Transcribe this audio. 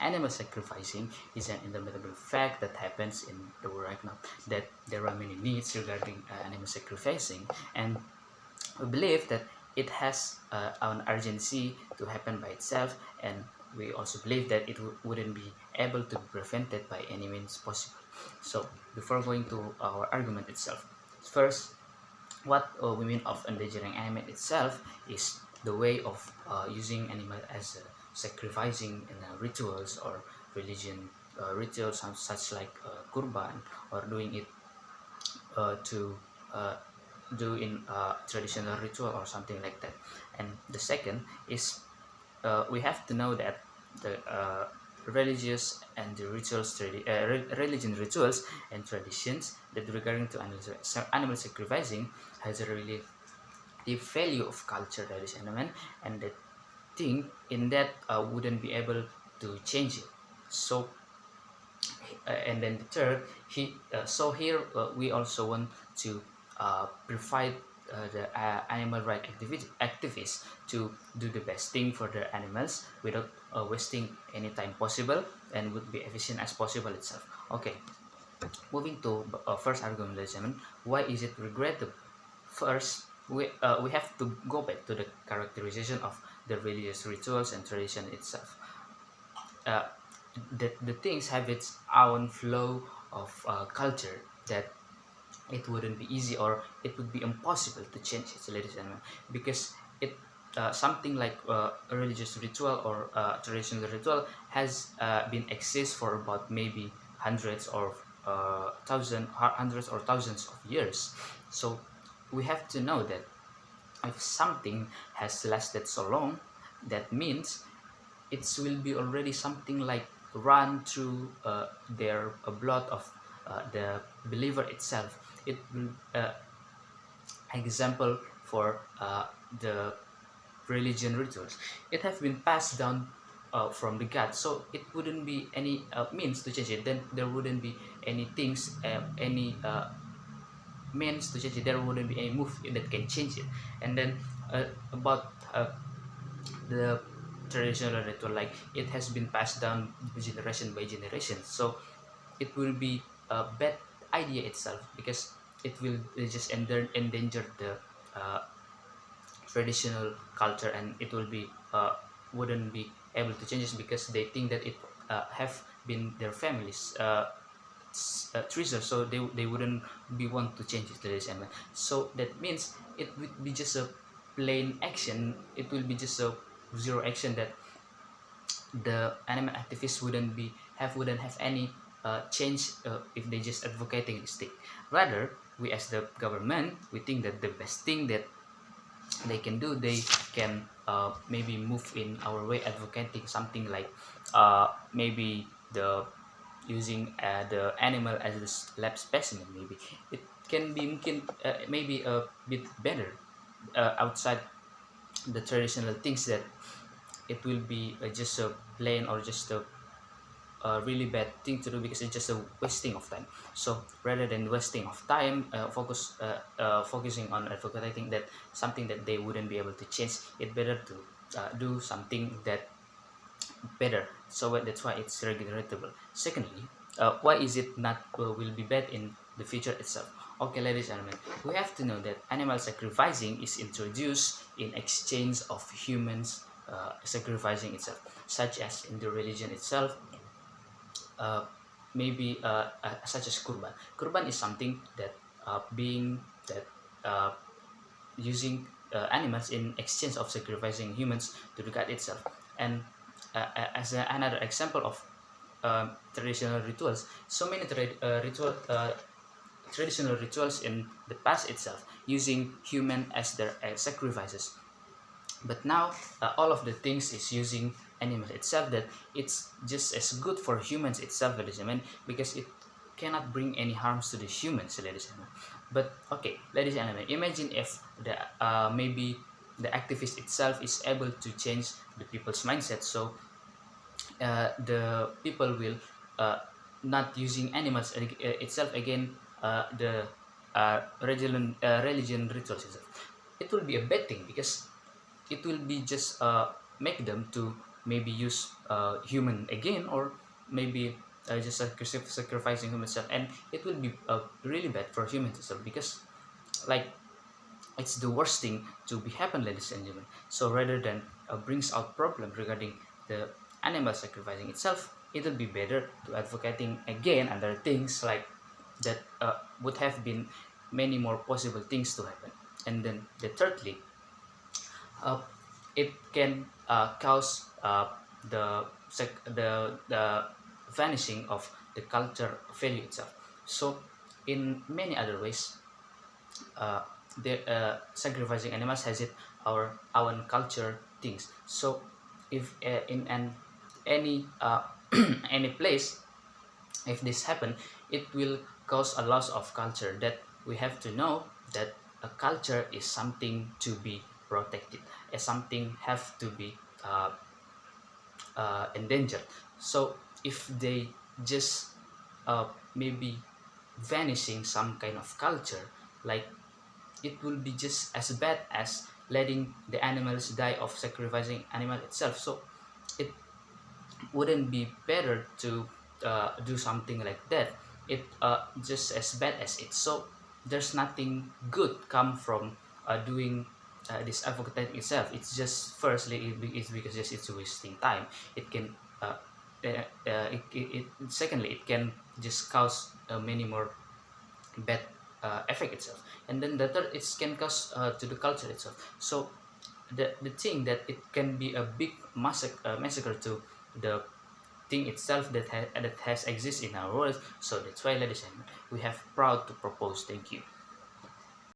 animal sacrificing is an inevitable fact that happens in the world right now. That there are many needs regarding animal sacrificing, and we believe that it has an urgency to happen by itself, and we also believe that it wouldn't be able to be prevented by any means possible. So before going to our argument itself, first, what we mean of endangering animal itself is the way of using animal as sacrificing in rituals or religion rituals, such like kurban, or doing it to do in traditional ritual or something like that. And the second is we have to know that the religious and the religion rituals and traditions that regarding to animal sacrificing has a really deep value of culture, that is element, and the thing in that wouldn't be able to change it. So and then the third, so here we also want to provide the animal right activists to do the best thing for the animals without wasting any time possible, and would be efficient as possible itself. Okay, moving to first argument, ladies and gentlemen, why is it regrettable? First, we have to go back to the characterization of the religious rituals and tradition itself. uh, the things have its own flow of culture that it wouldn't be easy, or it would be impossible to change it, ladies and gentlemen, because it something like a religious ritual or traditional ritual has been exist for about maybe hundreds or thousands of years. So we have to know that if something has lasted so long, that means it will be already something like run through their blood of the believer itself. It will example for the religion rituals, it have been passed down from the god, so it wouldn't be any means to change it. Then there wouldn't be any things, any means to change it. There wouldn't be any move that can change it. And then about the traditional ritual, like it has been passed down generation by generation, so it will be a bad idea itself, because it will just endanger the uh, traditional culture, and it will be wouldn't be able to change it, because they think that it have been their families treasure, so they wouldn't be want to change it, ladies and gentlemen. So that means it would be just a plain action, it will be just a zero action, that the animal activists wouldn't have any change if they just advocating this thing. Rather, we as the government, we think that the best thing that they can do, they can maybe move in our way advocating something like maybe the using the animal as a lab specimen. Maybe it can be maybe a bit better outside the traditional things, that it will be just a plain or just a really bad thing to do, because it's just a wasting of time. So rather than wasting of time, focusing on advocating that something that they wouldn't be able to change, it better to do something that better. So that's why it's regrettable. Secondly, why is it not will be bad in the future itself? Okay, ladies and gentlemen, we have to know that animal sacrificing is introduced in exchange of humans sacrificing itself, such as in the religion itself, uh, maybe such as kurban. Kurban is something that being that uh, using animals in exchange of sacrificing humans to the god itself. And as another example of traditional rituals, so many traditional rituals in the past itself using human as their sacrifices. But now all of the things is using animal itself, that it's just as good for humans itself, ladies and gentlemen, because it cannot bring any harms to the humans, ladies and gentlemen. But okay, ladies and gentlemen, imagine if the maybe the activist itself is able to change the people's mindset, so the people will not using animals itself again, the religion rituals itself. It will be a bad thing, because it will be just make them to maybe use human again, or maybe just sacrificing human stuff, and it will be really bad for humans itself, because like it's the worst thing to be happen, ladies and gentlemen. So rather than brings out problems regarding the animal sacrificing itself, it will be better to advocating again other things like that would have been many more possible things to happen. And then the thirdly, uh, it can cause the vanishing of the culture value itself. So in many other ways, uh, sacrificing animals has it our own culture things. So if in an any any place, if this happen, it will cause a loss of culture, that we have to know that a culture is something to be protected, as something have to be endangered. So if they just maybe vanishing some kind of culture, like it will be just as bad as letting the animals die of sacrificing animal itself. So it wouldn't be better to do something like that. It just as bad as it. So there's nothing good come from doing this advocating itself. It's just firstly it's because just it's wasting time. It can secondly it can just cause many more bad effect itself, and then the third, it can cause to the culture itself. So the thing that it can be a big massacre to the thing itself that has exist in our world. So that's why, ladies and gentlemen, we have proud to propose. Thank you.